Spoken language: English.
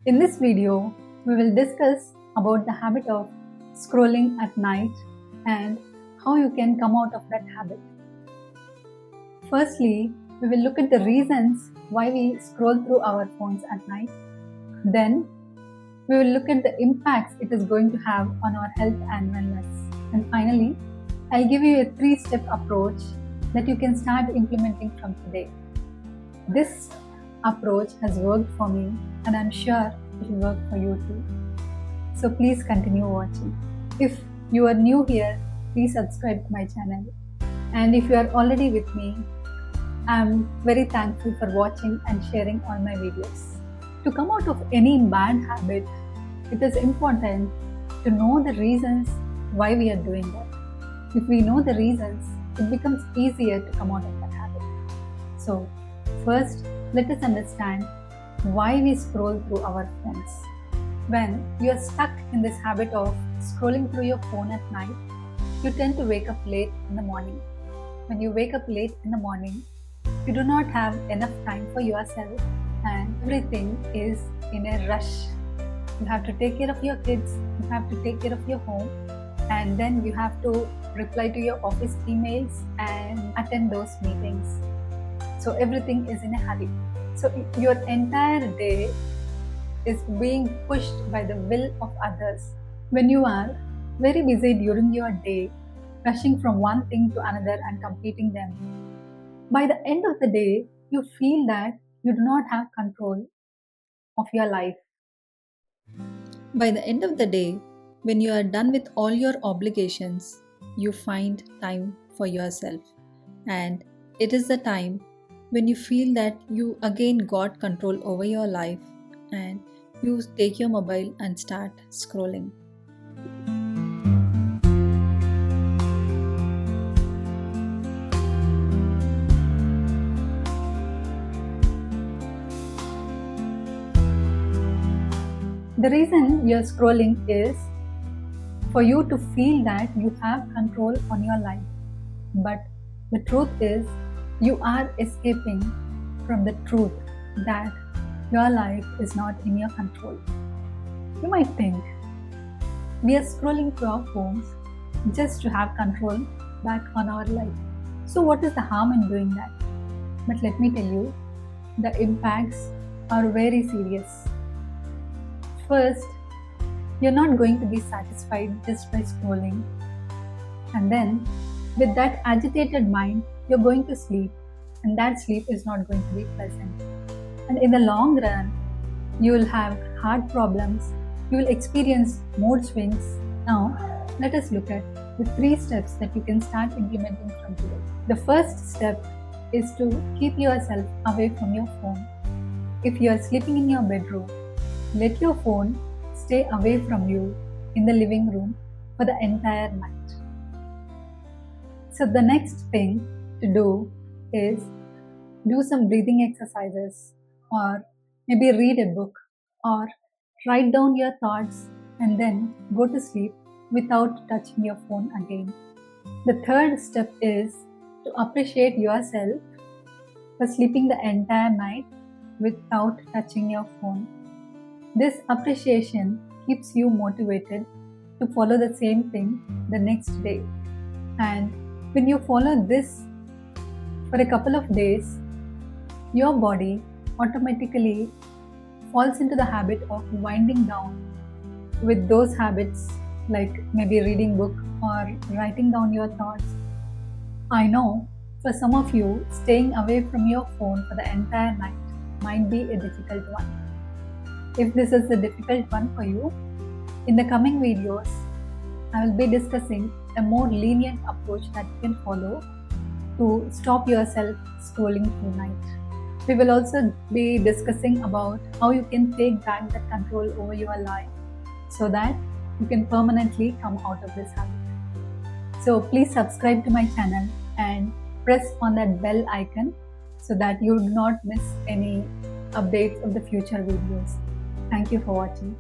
In this video, we will discuss about the habit of scrolling at night and how you can come out of that habit. Firstly, we will look at the reasons why we scroll through our phones at night. Then, we will look at the impacts it is going to have on our health and wellness. And finally, I'll give you a 3-step approach that you can start implementing from today. This approach has worked for me and I'm sure it will work for you too. So please continue watching. If you are new here, please subscribe to my channel. And if you are already with me, I'm very thankful for watching and sharing all my videos. To come out of any bad habit, it is important to know the reasons why we are doing that. If we know the reasons, it becomes easier to come out of that habit. So, first, let us understand why we scroll through our phones. When you are stuck in this habit of scrolling through your phone at night, you tend to wake up late in the morning. When you wake up late in the morning, you do not have enough time for yourself and everything is in a rush. You have to take care of your kids, you have to take care of your home, and then you have to reply to your office emails and attend those meetings. So everything is in a hurry. So your entire day is being pushed by the will of others. When you are very busy during your day, rushing from one thing to another and completing them, by the end of the day, you feel that you do not have control of your life. By the end of the day, when you are done with all your obligations, you find time for yourself. And it is the time when you feel that you again got control over your life and you take your mobile and start scrolling. The reason you're scrolling is for you to feel that you have control on your life. But the truth is, you are escaping from the truth that your life is not in your control. You might think, we are scrolling through our phones just to have control back on our life. So what is the harm in doing that? But let me tell you, the impacts are very serious. First, you're not going to be satisfied just by scrolling. And then, with that agitated mind, you're going to sleep. And that sleep is not going to be pleasant. And in the long run, you will have heart problems. You will experience mood swings. Now, let us look at the 3 steps that you can start implementing from today. The first step is to keep yourself away from your phone. If you are sleeping in your bedroom, let your phone stay away from you in the living room for the entire night. So the next thing to do is do some breathing exercises, or maybe read a book, or write down your thoughts and then go to sleep without touching your phone again. The third step is to appreciate yourself for sleeping the entire night without touching your phone. This appreciation keeps you motivated to follow the same thing the next day. And when you follow this for a couple of days, your body automatically falls into the habit of winding down with those habits, like maybe reading book or writing down your thoughts. I know for some of you, staying away from your phone for the entire night might be a difficult one. If this is a difficult one for you, in the coming videos, I will be discussing a more lenient approach that you can follow to stop yourself scrolling through night. We will also be discussing about how you can take back the control over your life so that you can permanently come out of this habit. So please subscribe to my channel and press on that bell icon so that you do not miss any updates of the future videos. Thank you for watching.